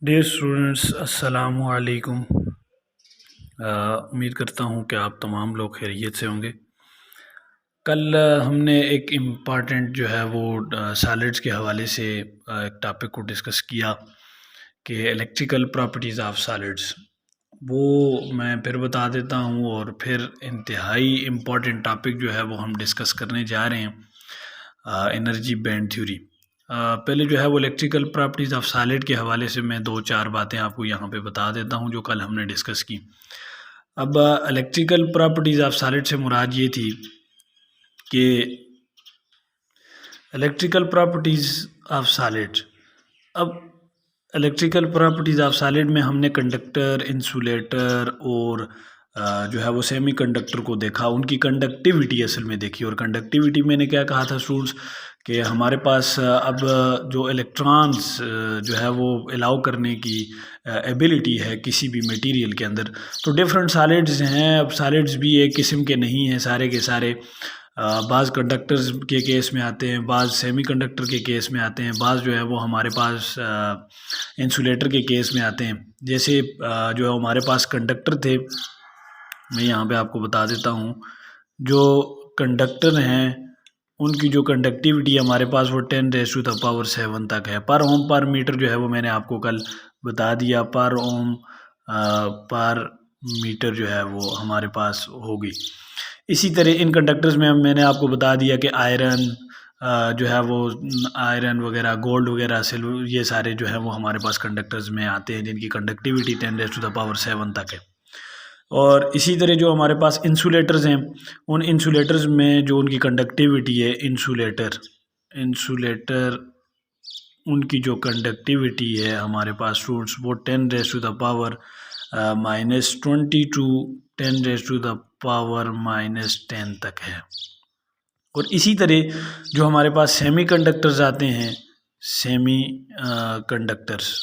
Dear students, अस्सलामु अलैकुम। उम्मीद करता हूँ कि आप तमाम लोग खैरियत से होंगे। कल हमने एक इम्पॉर्टेंट जो है वो सॉलिड्स के हवाले से एक टॉपिक को डिस्कस किया कि इलेक्ट्रिकल प्रॉपर्टीज़ ऑफ सॉलिड्स। वो मैं फिर बता देता हूँ और फिर इंतहाई इम्पॉर्टेंट टॉपिक जो है वो हम डिस्कस करने जा रहे हैं, एनर्जी बैंड थ्योरी। पहले जो है वो इलेक्ट्रिकल प्रॉपर्टीज़ ऑफ सॉलिड के हवाले से मैं दो चार बातें आपको यहाँ पे बता देता हूँ जो कल हमने डिस्कस की। अब इलेक्ट्रिकल प्रॉपर्टीज़ ऑफ सॉलिड से मुराद ये थी कि इलेक्ट्रिकल प्रॉपर्टीज़ ऑफ सॉलिड। अब इलेक्ट्रिकल प्रॉपर्टीज़ ऑफ सॉलिड में हमने कंडक्टर, इंसुलेटर और जो है वो सेमी कंडक्टर को देखा, उनकी कंडक्टिविटी असल में देखी। और कंडक्टिविटी मैंने क्या कहा था स्टूडेंट्स कि हमारे पास अब जो इलेक्ट्रॉन्स जो है वो अलाउ करने की एबिलिटी है किसी भी मटेरियल के अंदर। तो डिफरेंट सॉलिड्स हैं। अब सॉलिड्स भी एक किस्म के नहीं हैं सारे के सारे। बाज़ कंडक्टर्स के केस में आते हैं, बाज़ सेमी कंडक्टर के केस में आते हैं, बाज़ जो है वो हमारे पास इंसुलेटर के केस में आते हैं। जैसे जो है हमारे पास कंडक्टर थे, मैं यहाँ पे आपको बता देता हूँ। जो कंडक्टर हैं उनकी जो कंडक्टिविटी हमारे पास वो 10⁻⁷ तक है। पर ओम पर मीटर जो है वो मैंने आपको कल बता दिया, पर ओम पर मीटर जो है वो हमारे पास होगी। इसी तरह इन कंडक्टर्स में मैंने आपको बता दिया कि आयरन जो है वो आयरन वगैरह, गोल्ड वगैरह, सिल्वर, ये सारे जो है वो हमारे पास कंडक्टर्स में आते हैं जिनकी कंडक्टिविटी 10⁻⁷ तक है। और इसी तरह जो हमारे पास इंसुलेटर्स हैं, उन इंसुलेटर्स में जो उनकी कंडक्टिविटी है, इंसुलेटर उनकी जो कंडक्टिविटी है हमारे पास स्टूडेंट्स वो 10⁻⁻20 टू 10⁻⁻10 तक है। और इसी तरह जो हमारे पास सेमी कंडक्टर्स आते हैं, सेमी कंडक्टर्स,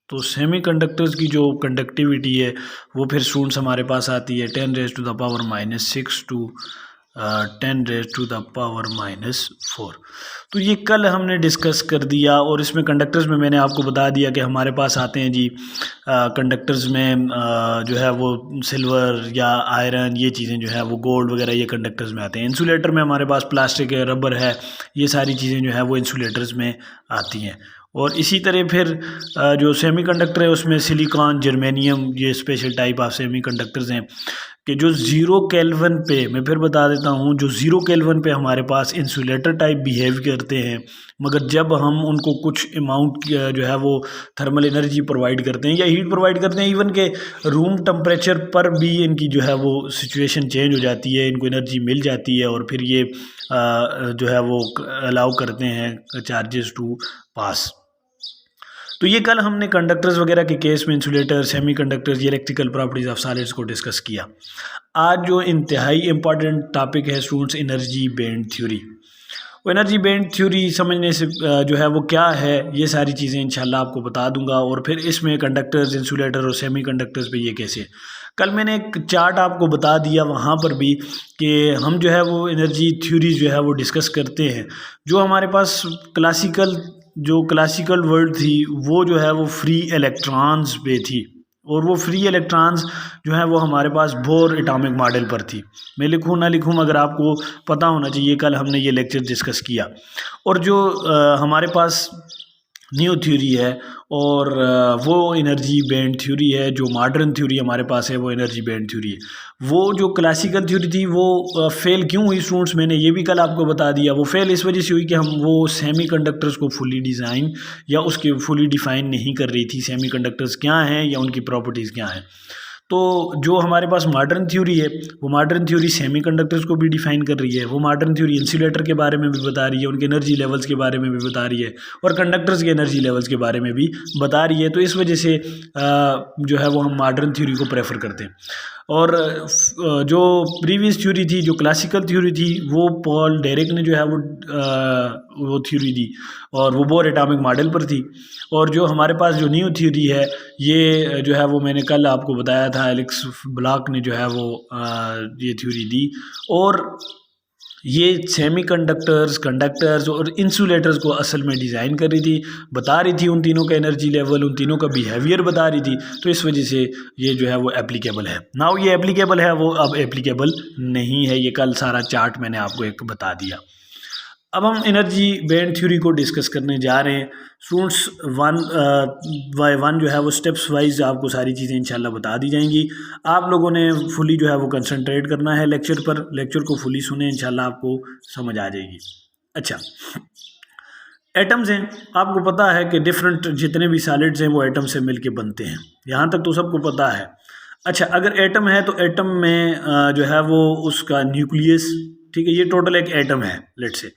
तो सेमी कंडक्टर्स की जो कंडक्टिविटी है वो फिर स्टूडेंट्स हमारे पास आती है 10⁻⁻6 टू 10⁻⁻4। तो ये कल हमने डिस्कस कर दिया। और इसमें कंडक्टर्स में मैंने आपको बता दिया कि हमारे पास आते हैं जी कंडक्टर्स में जो है वो सिल्वर या आयरन, ये चीज़ें जो है वो गोल्ड वगैरह, ये कंडक्टर्स में आते हैं। इंसुलेटर में हमारे पास प्लास्टिक है, रबर है, ये सारी चीज़ें जो है वो इंसुलेटर्स में आती हैं। और इसी तरह फिर जो सेमी कंडक्टर है उसमें सिलिकॉन, जर्मेनियम, ये special type of semi conductors हैं कि जो 0 केल्विन पे, मैं फिर बता देता हूँ, जो 0 केल्विन पे हमारे पास इंसुलेटर टाइप बिहेव करते हैं, मगर जब हम उनको कुछ अमाउंट जो है वो थर्मल एनर्जी प्रोवाइड करते हैं या हीट प्रोवाइड करते हैं, इवन के रूम टेम्परेचर पर भी इनकी जो है वो सिचुएशन चेंज हो जाती है, इनको एनर्जी मिल जाती है और फिर ये जो है वो अलाउ करते हैं चार्जेस टू पास। तो ये कल हमने कंडक्टर्स वगैरह के केस में इंसुलेटर, सेमी कंडक्टर्स, ये इलेक्ट्रिकल प्रॉपर्टीज़ ऑफ सॉलिड्स को डिस्कस किया। आज जो इंतहाई इंपॉर्टेंट टॉपिक है स्टूडेंट्स, एनर्जी बैंड थ्योरी। वो एनर्जी बैंड थ्योरी समझने से जो है वो क्या है, ये सारी चीज़ें इंशाल्लाह आपको बता दूंगा। और फिर इसमें कंडक्टर्स, इंसुलेटर और सेमी कंडक्टर्स पे ये कैसे, कल मैंने एक चार्ट आपको बता दिया वहाँ पर भी कि हम जो है वो एनर्जी थ्योरी जो है वो डिस्कस करते हैं। जो हमारे पास क्लासिकल वर्ल्ड थी वो जो है वो फ्री इलेक्ट्रॉन्स पे थी, और वो फ्री इलेक्ट्रॉन्स जो है वो हमारे पास बोर एटॉमिक मॉडल पर थी। मैं लिखूँ ना लिखूँ मगर आपको पता होना चाहिए, कल हमने ये लेक्चर डिस्कस किया। और जो हमारे पास न्यू थ्योरी है और वो एनर्जी बैंड थ्योरी है। जो मॉडर्न थ्योरी हमारे पास है वो एनर्जी बैंड थ्योरी है। वो जो क्लासिकल थ्योरी थी वो फेल क्यों हुई स्टूडेंट्स, मैंने ये भी कल आपको बता दिया। वो फेल इस वजह से हुई कि हम वो सेमी कंडक्टर्स को फुली डिज़ाइन या उसके फुली डिफ़ाइन नहीं कर रही थी, सेमी कंडक्टर्स क्या हैं या उनकी प्रॉपर्टीज़ क्या हैं। तो जो हमारे पास मॉडर्न थ्योरी है वो मॉडर्न थ्योरी सेमी कंडक्टर्स को भी डिफाइन कर रही है, वो मॉडर्न थ्योरी इंसुलेटर के बारे में भी बता रही है, उनके एनर्जी लेवल्स के बारे में भी बता रही है, और कंडक्टर्स के एनर्जी लेवल्स के बारे में भी बता रही है। तो इस वजह से जो है वो हम मॉडर्न थ्योरी को प्रेफर करते हैं। और जो प्रीवियस थ्योरी थी, जो क्लासिकल थ्योरी थी, वो पॉल डायरेक ने जो है वो थ्योरी दी और वो बोर एटॉमिक मॉडल पर थी। और जो हमारे पास जो न्यू थ्योरी है ये जो है वो मैंने कल आपको बताया था, एलेक्स ब्लॉक ने जो है वो ये थ्योरी दी। और ये सेमीकंडक्टर्स, कंडक्टर्स और इंसुलेटर्स को असल में डिज़ाइन कर रही थी, बता रही थी उन तीनों का एनर्जी लेवल, उन तीनों का बिहेवियर बता रही थी। तो इस वजह से ये जो है वो एप्लीकेबल है। नाउ ये एप्लीकेबल है, वो अब एप्लीकेबल नहीं है। ये कल सारा चार्ट मैंने आपको एक बता दिया। अब हम एनर्जी बैंड थ्योरी को डिस्कस करने जा रहे हैं। स्टूडेंट्स वन बाय वन जो है वो स्टेप्स वाइज आपको सारी चीज़ें इंशाल्लाह बता दी जाएंगी। आप लोगों ने फुली जो है वो कंसंट्रेट करना है लेक्चर पर, लेक्चर को फुली सुने, इंशाल्लाह आपको समझ आ जाएगी। अच्छा, एटम्स हैं, आपको पता है कि डिफरेंट जितने भी सॉलिड्स हैं वो एटम से मिलके बनते हैं, यहाँ तक तो सबको पता है। अच्छा, अगर एटम है तो एटम में जो है वो उसका न्यूक्लियस, ठीक है, ये टोटल एक एटम है, लेट्स से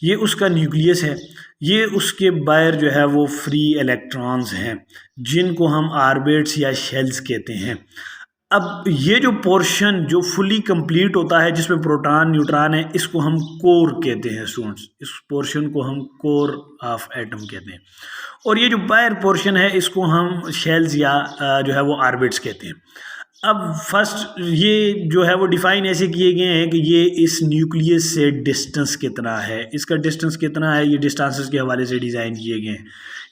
ये उसका न्यूक्लियस है, ये उसके बाहर जो है वो फ्री इलेक्ट्रॉन्स हैं जिनको हम ऑर्बिट्स या शेल्स कहते हैं। अब ये जो पोर्शन जो फुली कंप्लीट होता है जिसमें प्रोटॉन न्यूट्रॉन है, इसको हम कोर कहते हैं स्टूडेंट्स, इस पोर्शन को हम कोर ऑफ एटम कहते हैं। और ये जो बाहर पोर्शन है इसको हम शेल्स या जो है वो ऑर्बिट्स कहते हैं। अब फर्स्ट ये जो है वो डिफाइन ऐसे किए गए हैं कि ये इस न्यूक्लियस से डिस्टेंस कितना है, इसका डिस्टेंस कितना है, ये डिस्टेंसेस के हवाले से डिज़ाइन किए गए हैं।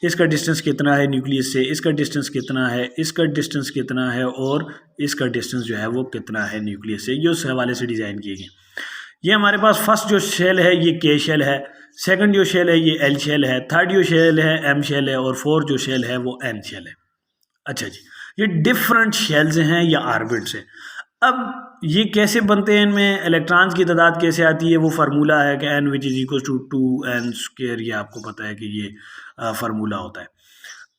इसका डिस्टेंस कितना है न्यूक्लियस से, इसका डिस्टेंस कितना है, इसका डिस्टेंस कितना है, और इसका डिस्टेंस जो है वो कितना है न्यूक्लियस से, ये उस हवाले से डिज़ाइन किए गए। ये हमारे पास फर्स्ट जो शेल है ये के शेल है, सेकंड जो शेल है ये एल शेल है, थर्ड जो शेल है एम शेल है, और फोर्थ जो शेल है वो एन शेल है। अच्छा जी, ये डिफरेंट शेल्स हैं या ऑर्बिट्स हैं। अब ये कैसे बनते हैं, इनमें इलेक्ट्रॉन्स की तादाद कैसे आती है, वो फार्मूला है कि n which is equal to 2n², ये आपको पता है कि ये फार्मूला होता है।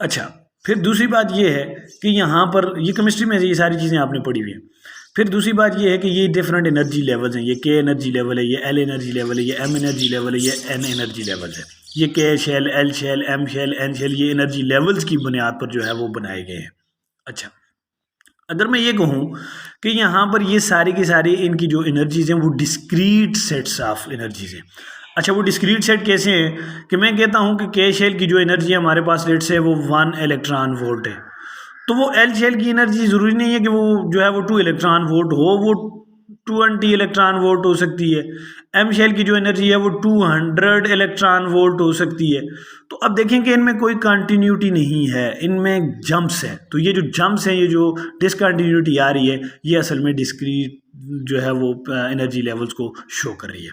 अच्छा, फिर दूसरी बात ये है कि यहाँ पर ये केमिस्ट्री में ये सारी चीज़ें आपने पढ़ी हुई हैं। फिर दूसरी बात ये है कि ये डिफरेंट एनर्जी लेवल्स हैं, ये के एनर्जी लेवल है, ये एल एनर्जी लेवल है, ये एम एनर्जी लेवल है, ये एन एनर्जी लेवल है। ये K shell, L shell, M shell, N shell, ये एनर्जी लेवल्स की बुनियाद पर जो है वो बनाए गए हैं। अच्छा, अगर मैं ये कहूँ कि यहाँ पर ये सारी की सारी इनकी जो एनर्जीज हैं वो डिस्क्रीट सेट्स ऑफ एनर्जीज हैं। अच्छा, वो डिस्क्रीट सेट कैसे हैं कि मैं कहता हूँ कि के शेल की जो एनर्जी है हमारे पास लेट से वो 1 इलेक्ट्रॉन वोल्ट है, तो वो एल शेल की एनर्जी ज़रूरी नहीं है कि वो जो है वो 2 इलेक्ट्रॉन वोल्ट हो, वो 20 इलेक्ट्रॉन वोल्ट हो सकती है। एम शेल की जो एनर्जी है वो 200 इलेक्ट्रॉन वोल्ट हो सकती है। तो अब देखें कि इनमें कोई कंटिन्यूटी नहीं है, इनमें जंप्स हैं। तो ये जो जंप्स हैं, ये जो डिसकंटिन्यूटी आ रही है, ये असल में डिस्क्रीट जो है वो एनर्जी लेवल्स को शो कर रही है।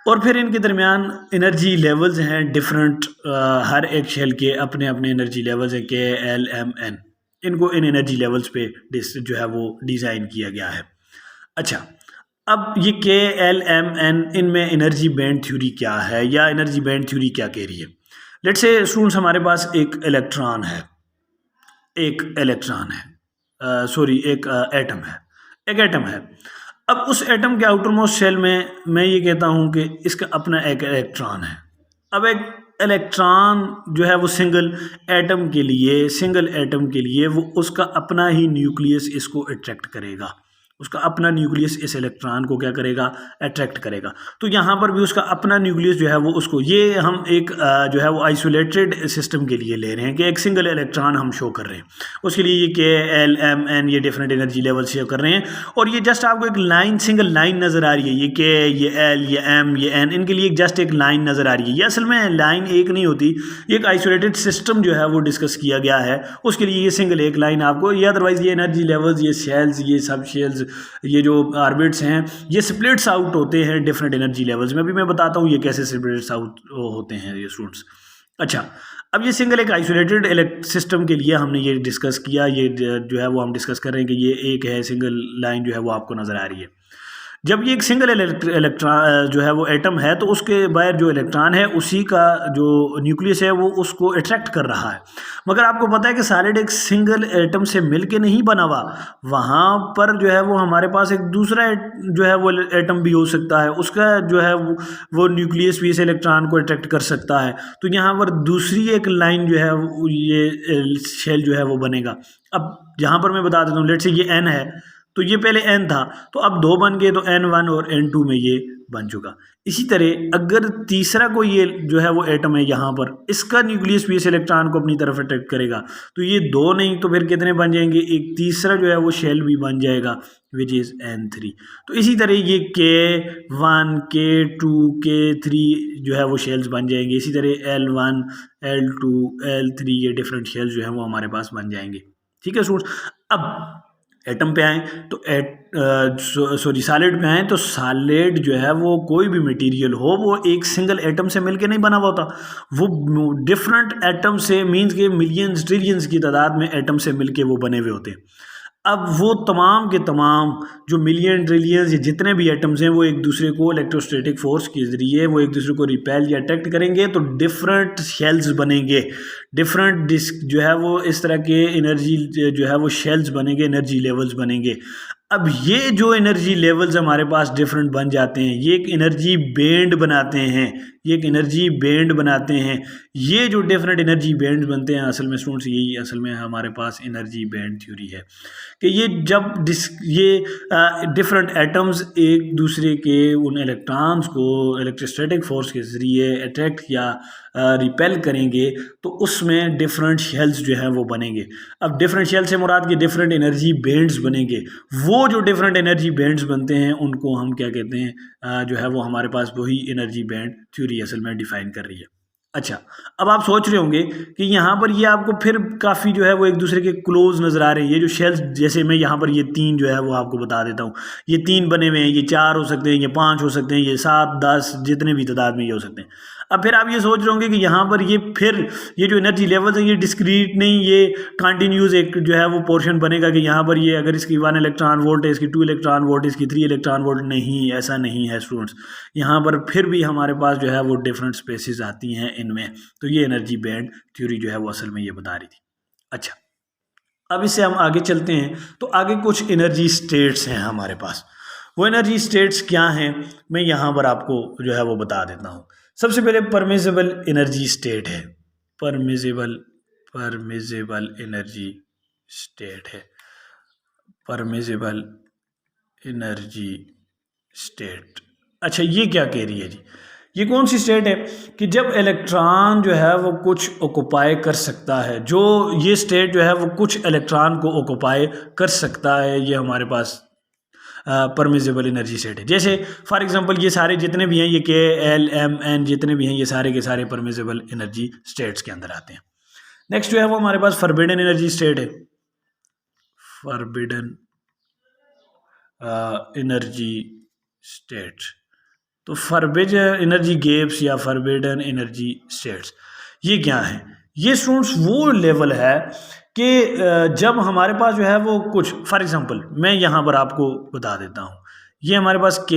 और फिर इनके दरमियान एनर्जी लेवल्स हैं डिफरेंट, हर एक शेल के अपने अपने एनर्जी लेवल्स हैं, के एल एम एन, इनको इन एनर्जी लेवल्स पे जो है वो डिज़ाइन किया गया है। अच्छा, अब ये के एल एम एन, इनमें एनर्जी बैंड थ्योरी क्या है या एनर्जी बैंड थ्योरी क्या कह रही है। लेट्स से स्टूडेंट्स हमारे पास एक इलेक्ट्रॉन है, एक इलेक्ट्रॉन है, सॉरी एक एटम है, एक एटम है। अब उस एटम के आउटर मोस्ट शेल में मैं ये कहता हूँ कि इसका अपना एक इलेक्ट्रॉन है। अब एक इलेक्ट्रॉन जो है वो सिंगल एटम के लिए वो उसका अपना ही न्यूक्लियस इसको अट्रैक्ट करेगा, उसका अपना न्यूक्लियस इस इलेक्ट्रॉन को क्या करेगा, अट्रैक्ट करेगा। तो यहाँ पर भी उसका अपना न्यूक्लियस जो है वो उसको, ये हम एक जो है वो आइसोलेटेड सिस्टम के लिए ले रहे हैं कि एक सिंगल इलेक्ट्रॉन हम शो कर रहे हैं, उसके लिए ये के एल एम एन ये डिफरेंट एनर्जी लेवल शो कर रहे हैं। और ये जस्ट आपको एक लाइन, सिंगल लाइन नज़र आ रही है, ये के, ये एल, ये एम, ये एन, इनके लिए जस्ट एक लाइन नज़र आ रही है। ये असल में लाइन एक नहीं होती, ये एक आइसोलेटेड सिस्टम जो है वो डिस्कस किया गया है, उसके लिए ये सिंगल एक लाइन आपको, या अदरवाइज ये एनर्जी लेवल्स, ये शेल्स, ये सब शेल्स, ये जो ऑर्बिट्स हैं ये स्प्लिट्स आउट होते हैं डिफरेंट एनर्जी लेवल्स में। अभी मैं बताता हूँ ये कैसे स्प्लिट्स आउट होते हैं ये स्टूडेंट्स। अच्छा, अब ये सिंगल एक आइसोलेटेड सिस्टम के लिए हमने ये डिस्कस किया, ये जो है वो हम डिस्कस कर रहे हैं कि ये एक है सिंगल लाइन जो है वो आपको नज़र आ रही है। जब ये एक सिंगल इलेक्ट्रॉन जो है वो एटम है तो उसके बाहर जो इलेक्ट्रॉन है उसी का जो न्यूक्लियस है वो उसको अट्रैक्ट कर रहा है। मगर आपको पता है कि सॉलिड एक सिंगल एटम से मिलके नहीं बना हुआ, वहाँ पर जो है वो हमारे पास एक दूसरा जो है वो एटम भी हो सकता है, उसका जो है वो न्यूक्लियस भी इस इलेक्ट्रॉन को अट्रैक्ट कर सकता है। तो यहाँ पर दूसरी एक लाइन जो है ये शेल जो है वो बनेगा। अब यहाँ पर मैं बता देता हूँ, लेट्स से ये एन है तो ये पहले n था, तो अब 2 बन गए, तो n1 और n2 में ये बन चुका। इसी तरह अगर तीसरा कोई ये जो है वो एटम है यहाँ पर, इसका न्यूक्लियस भी इस इलेक्ट्रॉन को अपनी तरफ अट्रैक्ट करेगा, तो ये 2 नहीं तो फिर कितने बन जाएंगे, एक तीसरा जो है वो शेल भी बन जाएगा विच इज़ N3। तो इसी तरह ये K1 K2 K3 जो है वो शेल्स बन जाएंगे। इसी तरह L1 L2 L3 ये डिफरेंट शेल्स जो है वो हमारे पास बन जाएंगे। ठीक है स्टूडेंट्स, अब एटम पे आए तो सॉलिड पे आए तो सॉलिड जो है वो कोई भी मटेरियल हो वो एक सिंगल एटम से मिलके नहीं बना हुआ होता, वो डिफरेंट एटम से मींस के मिलियंस ट्रिलियंस की तादाद में एटम से मिलके वो बने हुए होते हैं। अब वो तमाम के तमाम जो मिलियन ट्रिलियंस या जितने भी एटम्स हैं वो एक दूसरे को इलेक्ट्रोस्टैटिक फोर्स के ज़रिए वो एक दूसरे को रिपेल या अट्रैक्ट करेंगे, तो डिफरेंट शेल्स बनेंगे, डिफरेंट जो है वो इस तरह के एनर्जी जो है वो शेल्स बनेंगे, एनर्जी लेवल्स बनेंगे। अब ये जो एनर्जी लेवल्स हमारे पास डिफरेंट बन जाते हैं, ये एक एनर्जी बैंड बनाते हैं, ये एक एनर्जी बैंड बनाते हैं। ये जो डिफरेंट एनर्जी बैंड बनते हैं असल में स्टूडेंट्स यही असल में हमारे पास एनर्जी बैंड थ्योरी है कि ये जब डिफरेंट एटम्स एक दूसरे के उन इलेक्ट्रॉन्स को इलेक्ट्रोस्टैटिक फोर्स के ज़रिए अट्रैक्ट या रिपेल करेंगे तो उसमें डिफरेंट शेल्स जो है वो बनेंगे। अब डिफरेंट शेल से मुराद के डिफरेंट एनर्जी बैंड्स बनेंगे। वो जो डिफरेंट एनर्जी बैंड्स बनते हैं उनको हम क्या कहते हैं, जो है वो हमारे पास वही एनर्जी बैंड थ्योरी असल में डिफाइन कर रही है। अच्छा, अब आप सोच रहे होंगे कि यहाँ पर ये आपको फिर काफ़ी जो है वो एक दूसरे के क्लोज नज़र आ रहे हैं। ये जो शेल्स, जैसे मैं यहाँ पर ये 3 जो है वो आपको बता देता हूँ, ये 3 बने हुए हैं, ये 4 हो सकते हैं, ये 5 हो सकते हैं, ये 7 10 जितने भी तादाद में ये हो सकते हैं। अब फिर आप ये सोच रहे होंगे कि यहाँ पर ये जो एनर्जी लेवल्स हैं ये डिस्क्रीट नहीं, ये कंटिन्यूस एक जो है वो पोर्शन बनेगा कि यहाँ पर ये अगर इसकी 1 इलेक्ट्रॉन वोल्ट है, इसकी 2 इलेक्ट्रॉन वोल्ट, इसकी 3 इलेक्ट्रॉन वोल्ट, नहीं, ऐसा नहीं है स्टूडेंट्स। यहाँ पर फिर भी हमारे पास जो है वो डिफरेंट स्पेसिस आती हैं इनमें। तो ये एनर्जी बैंड थ्योरी जो है वो असल में ये बता रही थी। अच्छा, अब इससे हम आगे चलते हैं तो आगे कुछ एनर्जी स्टेट्स हैं हमारे पास। वो एनर्जी स्टेट्स क्या हैं मैं यहाँ पर आपको जो है वो बता देता हूँ। सबसे पहले परमिसिबल एनर्जी स्टेट है, परमिसिबल एनर्जी स्टेट है, परमिसिबल एनर्जी स्टेट। अच्छा, ये क्या कह रही है जी, ये कौन सी स्टेट है कि जब इलेक्ट्रॉन जो है वो कुछ ऑक्युपाई कर सकता है, जो ये स्टेट जो है वो कुछ इलेक्ट्रॉन को ऑक्युपाई कर सकता है, ये हमारे पास परमिसिबल एनर्जी स्टेट है। जैसे फॉर एग्जांपल ये सारे जितने भी हैं, ये K L M N जितने भी हैं, ये सारे के सारे परमिसिबल एनर्जी स्टेट्स के अंदर आते हैं। नेक्स्ट जो है वो हमारे पास फॉरबिडन एनर्जी स्टेट है, फॉरबिडन एनर्जी स्टेट। तो फॉरबिडन एनर्जी गैप्स या फॉरबिडन एनर्जी स्टेट्स ये क्या है? ये स्टूडेंट्स वो लेवल है कि जब हमारे पास जो है वो कुछ, फॉर एग्जांपल मैं यहाँ पर आपको बता देता हूँ, ये हमारे पास K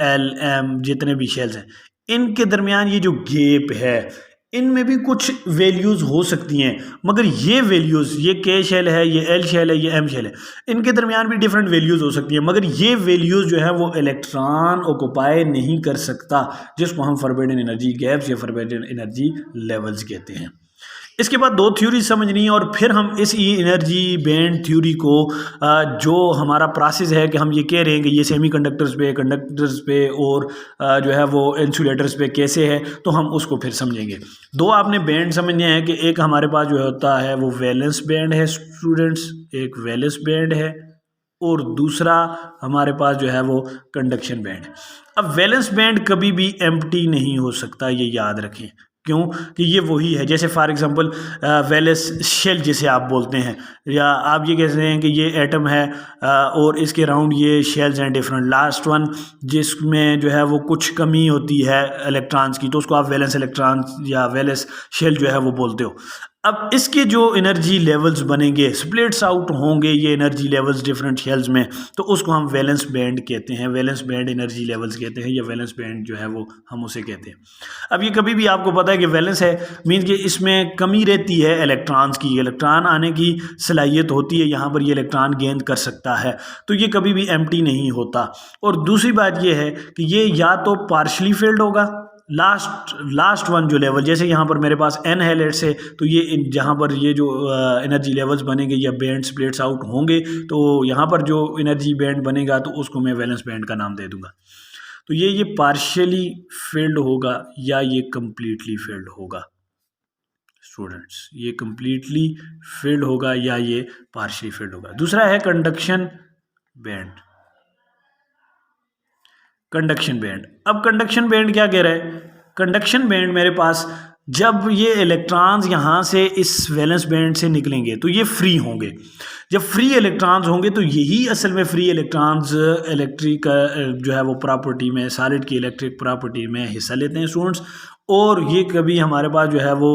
L M जितने भी शेल्स हैं, इनके दरमियान ये जो गैप है इनमें भी कुछ वैल्यूज़ हो सकती हैं, मगर ये वैल्यूज़, ये K शेल है, ये L शेल है, ये M शेल है, इनके दरमियान भी डिफरेंट वैल्यूज़ हो सकती हैं, मगर ये वैल्यूज़ जो है वो इलेक्ट्रॉन ऑक्युपाई नहीं कर सकता, जिसको हम फॉरबिडन एनर्जी गैप्स या फॉरबिडन एनर्जी लेवल्स कहते हैं। इसके बाद 2 थ्योरी समझनी है और फिर हम इस एनर्जी बैंड थ्योरी को जो हमारा प्रोसेस है कि हम ये कह रहे हैं कि ये सेमीकंडक्टर्स पे, कंडक्टर्स पे और जो है वो इंसुलेटर्स पे कैसे है, तो हम उसको फिर समझेंगे। 2 आपने बैंड समझने हैं कि एक हमारे पास जो होता है वो वैलेंस बैंड है स्टूडेंट्स, एक वैलेंस बैंड है और दूसरा हमारे पास जो है वो कंडक्शन बैंड है। अब वैलेंस बैंड कभी भी एम्प्टी नहीं हो सकता, ये याद रखें। क्यों? कि ये वही है, जैसे फॉर एग्जांपल वैलेंस शेल जिसे आप बोलते हैं, या आप ये कहते हैं कि ये एटम है और इसके राउंड ये शेल्स हैं डिफरेंट, लास्ट वन जिसमें जो है वो कुछ कमी होती है इलेक्ट्रॉन्स की, तो उसको आप वैलेंस इलेक्ट्रॉन या वैलेंस शेल जो है वो बोलते हो। अब इसके जो एनर्जी लेवल्स बनेंगे, स्प्लिट्स आउट होंगे ये एनर्जी लेवल्स डिफरेंट शेल्स में, तो उसको हम वैलेंस बैंड कहते हैं, वैलेंस बैंड एनर्जी लेवल्स कहते हैं, या वैलेंस बैंड जो है वो हम उसे कहते हैं। अब ये कभी भी आपको पता है कि वैलेंस है मीन्स कि इसमें कमी रहती है इलेक्ट्रॉन्स की, इलेक्ट्रॉन आने की सलाहियत होती है, यहाँ पर ये इलेक्ट्रॉन गेंद कर सकता है, तो ये कभी भी एम्प्टी नहीं होता। और दूसरी बात ये है कि ये या तो पार्शली फिल्ड होगा, लास्ट वन जो लेवल, जैसे यहाँ पर मेरे पास n है लेट से, तो ये जहाँ पर ये जो एनर्जी लेवल्स बनेंगे या बैंड स्प्लिट्स आउट होंगे, तो यहाँ पर जो एनर्जी बैंड बनेगा तो उसको मैं वैलेंस बैंड का नाम दे दूंगा। तो ये पार्शियली फिल्ड होगा या ये कंप्लीटली फिल्ड होगा स्टूडेंट्स? ये कंप्लीटली फिल्ड होगा या ये पार्शियली फिल्ड होगा। दूसरा है कंडक्शन बैंड। कंडक्शन बैंड, अब कंडक्शन बैंड क्या कह रहा है? कंडक्शन बैंड मेरे पास जब ये इलेक्ट्रॉन्स यहाँ से इस वैलेंस बैंड से निकलेंगे तो ये फ्री होंगे। जब फ्री इलेक्ट्रॉन्स होंगे तो यही असल में फ्री इलेक्ट्रॉन्स इलेक्ट्रिक जो है वो प्रॉपर्टी में, सॉलिड की इलेक्ट्रिक प्रॉपर्टी में हिस्सा लेते हैं स्टूडेंट्स। और ये कभी हमारे पास जो है वो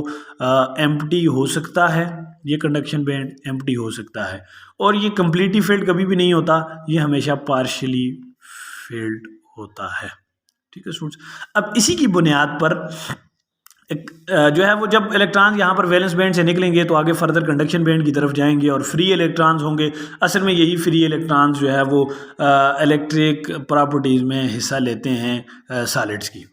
एम्प्टी हो सकता है, ये कंडक्शन बैंड एम्प्टी हो सकता है। और ये कम्प्लीटली फिल्ड कभी भी नहीं होता, ये हमेशा पार्शियली फिल्ड होता है। ठीक है स्टूडेंट्स, अब इसी की बुनियाद पर एक जो है वो जब इलेक्ट्रॉन्स यहाँ पर वैलेंस बैंड से निकलेंगे तो आगे फर्दर कंडक्शन बैंड की तरफ जाएंगे और फ्री इलेक्ट्रॉन्स होंगे। असल में यही फ्री इलेक्ट्रॉन्स जो है वो इलेक्ट्रिक प्रॉपर्टीज़ में हिस्सा लेते हैं सॉलिड्स की।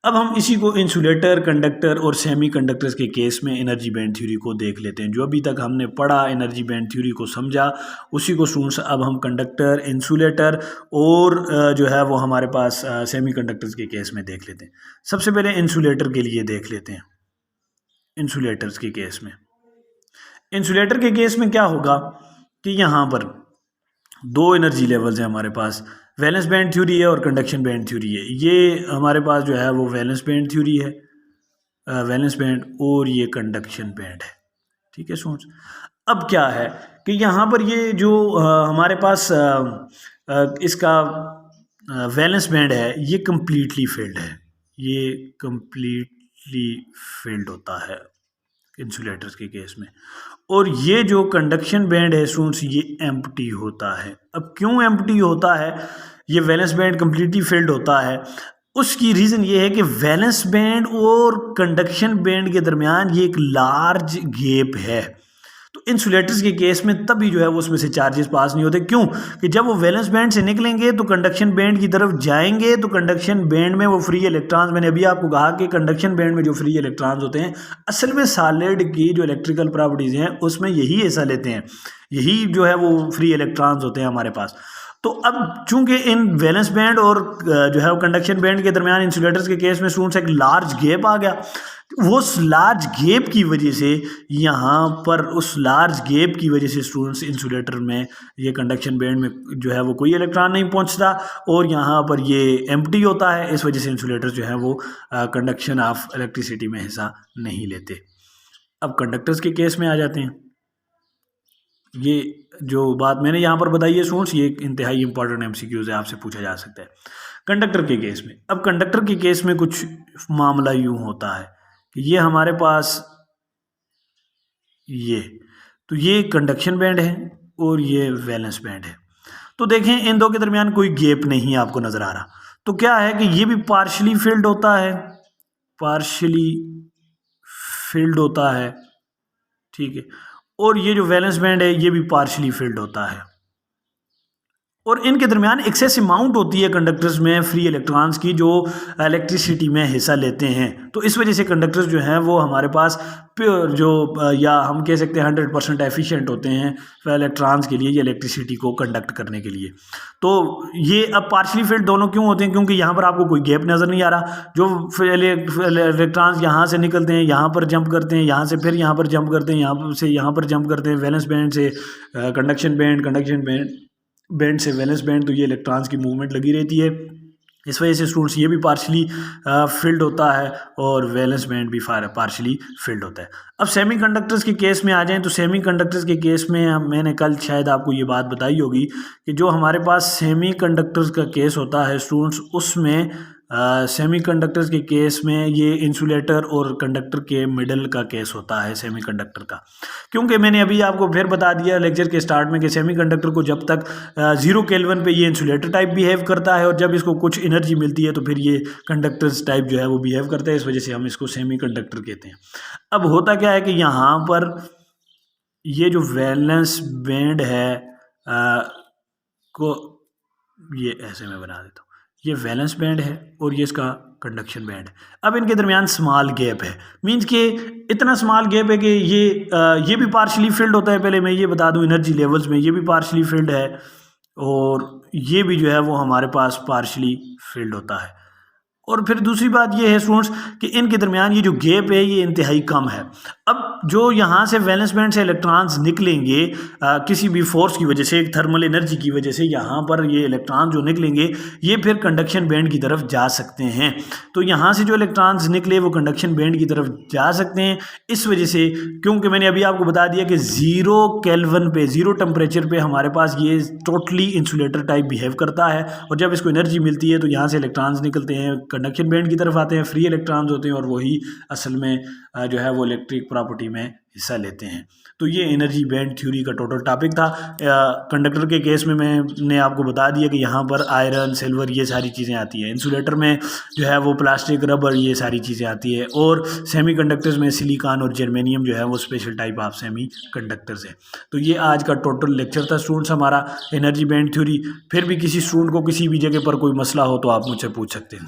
अब हम इसी को इंसुलेटर, कंडक्टर और सेमी कंडक्टर्स के केस में एनर्जी बैंड थ्योरी को देख लेते हैं। जो अभी तक हमने पढ़ा, एनर्जी बैंड थ्योरी को समझा, उसी को स्टूडेंट्स अब हम कंडक्टर, इंसुलेटर और जो है वो हमारे पास सेमी कंडक्टर्स के केस में देख लेते हैं। सबसे पहले इंसुलेटर के लिए देख लेते हैं। इंसुलेटर्स के केस में, इंसुलेटर के केस में क्या होगा कि यहाँ पर दो एनर्जी लेवल्स हैं हमारे पास, वैलेंस बैंड थ्योरी है और कंडक्शन बैंड थ्योरी है। ये हमारे पास जो है वो वैलेंस बैंड थ्योरी है, वैलेंस बैंड, और ये कंडक्शन बैंड है। ठीक है स्टूडेंट्स, अब क्या है कि यहाँ पर ये जो हमारे पास इसका वैलेंस बैंड है ये कम्प्लीटली फिल्ड है, ये कम्प्लीटली फिल्ड होता है इंसुलेटर्स के केस में। और ये जो कंडक्शन बैंड है स्टूडेंट्स ये एम्प्टी होता है। अब क्यों एम्प्टी होता है? ये वैलेंस बैंड कम्प्लीटली फिल्ड होता है, उसकी रीज़न ये है कि वैलेंस बैंड और कंडक्शन बैंड के दरमियान ये एक लार्ज गैप है। तो इंसुलेटर्स के केस में तभी जो है वो उसमें से चार्जेस पास नहीं होते। क्यों? कि जब वो वैलेंस बैंड से निकलेंगे तो कंडक्शन बैंड की तरफ जाएंगे, तो कंडक्शन बैंड में वो फ्री इलेक्ट्रॉन्स, मैंने अभी आपको कहा कि कंडक्शन बैंड में जो फ्री इलेक्ट्रॉन्स होते हैं असल में सॉलिड की जो इलेक्ट्रिकल प्रॉपर्टीज़ हैं उसमें यही हिस्सा लेते हैं, यही जो है वो फ्री इलेक्ट्रॉन्स होते हैं हमारे पास। तो अब चूंकि इन वैलेंस बैंड और जो है वो कंडक्शन बैंड के दरमियान इंसुलेटर्स के केस में स्टूडेंट्स एक लार्ज गैप आ गया, वो उस लार्ज गैप की वजह से यहाँ पर, उस लार्ज गैप की वजह से स्टूडेंट्स इंसुलेटर में ये कंडक्शन बैंड में जो है वो कोई इलेक्ट्रॉन नहीं पहुँचता और यहाँ पर ये एम्प्टी होता है। इस वजह से इंसुलेटर जो है वो कंडक्शन ऑफ इलेक्ट्रिसिटी में हिस्सा नहीं लेते। अब कंडक्टर्स के केस में आ जाते हैं। ये जो बात मैंने यहाँ पर बताई है स्टूडेंट्स ये एक इंतहाई इंपॉर्टेंट एमसीक्यूज है, आपसे पूछा जा सकता है कंडक्टर के केस में। अब कंडक्टर के केस में कुछ मामला यूँ होता है कि ये हमारे पास तो ये कंडक्शन बैंड है और ये वैलेंस बैंड है। तो देखें इन दो के दरमियान कोई गैप नहीं है आपको नज़र आ रहा, तो क्या है कि ये भी पार्शली फिल्ड होता है, पार्शली फिल्ड होता है। ठीक है, और ये जो वैलेंस बैंड है ये भी पार्शली फिल्ड होता है और इनके दरमियान एक्सेस अमाउंट होती है कंडक्टर्स में फ्री इलेक्ट्रॉन्स की जो इलेक्ट्रिसिटी में हिस्सा लेते हैं। तो इस वजह से कंडक्टर्स जो हैं वो हमारे पास प्योर जो या हम कह सकते हैं 100% एफिशिएंट होते हैं इलेक्ट्रॉन्स के लिए, ये इलेक्ट्रिसिटी को कंडक्ट करने के लिए। तो ये अब पार्शली फिल्ड दोनों क्यों होते हैं? क्योंकि यहाँ पर आपको कोई गैप नज़र नहीं आ रहा। जो इलेक्ट्रॉन्स यहाँ से निकलते हैं, यहाँ पर जंप करते हैं, यहाँ से फिर यहाँ पर जंप करते हैं, यहाँ से यहाँ पर जंप करते हैं, वैलेंस बैंड से कंडक्शन बैंड, कंडक्शन बैंड से वैलेंस बैंड, तो ये इलेक्ट्रॉन्स की मूवमेंट लगी रहती है। इस वजह से स्टूडेंट्स ये भी पार्शली फिल्ड होता है और वैलेंस बैंड भी पार्शली फिल्ड होता है। अब सेमी कंडक्टर्स के केस में आ जाएं तो सेमी कंडक्टर्स के केस में मैंने कल शायद आपको ये बात बताई होगी कि जो हमारे पास सेमी कंडक्टर्स का केस होता है स्टूडेंट्स, उसमें सेमी कंडक्टर्स के केस में ये इंसुलेटर और कंडक्टर के मिडल का केस होता है सेमी कंडक्टर का। क्योंकि मैंने अभी आपको फिर बता दिया लेक्चर के स्टार्ट में कि सेमी कंडक्टर को जब तक 0 केल्विन पे ये इंसुलेटर टाइप बिहेव करता है और जब इसको कुछ एनर्जी मिलती है तो फिर ये कंडक्टर्स टाइप जो है वो बिहेव करता है। इस वजह से हम इसको सेमी कंडक्टर कहते हैं। अब होता क्या है कि यहाँ पर ये जो वैलेंस बैंड है को ये ऐसे में बना देता हूँ, ये वैलेंस बैंड है और ये इसका कंडक्शन बैंड है। अब इनके दरमियान स्मॉल गैप है, मींस कि इतना स्मॉल गैप है कि ये भी पार्शली फिल्ड होता है। पहले मैं ये बता दूं एनर्जी लेवल्स में ये भी पार्शली फिल्ड है और ये भी जो है वो हमारे पास पार्शली फील्ड होता है। और फिर दूसरी बात ये है स्टूडेंट्स कि इनके दरमियान ये जो गैप है ये इंतहाई कम है। अब जो यहाँ से वैलेंस बैंड से इलेक्ट्रॉन्स निकलेंगे किसी भी फोर्स की वजह से, थर्मल एनर्जी की वजह से, यहाँ पर ये इलेक्ट्रॉन जो निकलेंगे ये फिर कंडक्शन बैंड की तरफ जा सकते हैं। तो यहाँ से जो इलेक्ट्रॉन्स निकले वो कंडक्शन बैंड की तरफ जा सकते हैं। इस वजह से, क्योंकि मैंने अभी आपको बता दिया कि 0 केल्विन पे, 0 टेम्परेचर पे हमारे पास ये टोटली इंसुलेटर टाइप बिहेव करता है, और जब इसको एनर्जी मिलती है तो यहाँ से इलेक्ट्रॉन्स निकलते हैं, कंडक्शन बैंड की तरफ आते हैं, फ्री इलेक्ट्रॉन्स होते हैं, और वही असल में जो है वो इलेक्ट्रिक प्रॉपर्टी में हिस्सा लेते हैं। तो ये एनर्जी बैंड थ्योरी का टोटल टॉपिक था। कंडक्टर के केस में मैंने आपको बता दिया कि यहाँ पर आयरन, सिल्वर ये सारी चीज़ें आती हैं। इंसुलेटर में जो है वो प्लास्टिक, रबर ये सारी चीज़ें आती है, और सेमी कंडक्टर्स में सिलिकॉन और जर्मेनियम जो है वो special type of semi conductors है। तो ये आज का टोटल लेक्चर था स्टूडेंट्स हमारा एनर्जी बैंड थ्योरी। फिर भी किसी स्टूडेंट को किसी भी जगह पर कोई मसला हो तो आप मुझसे पूछ सकते हैं।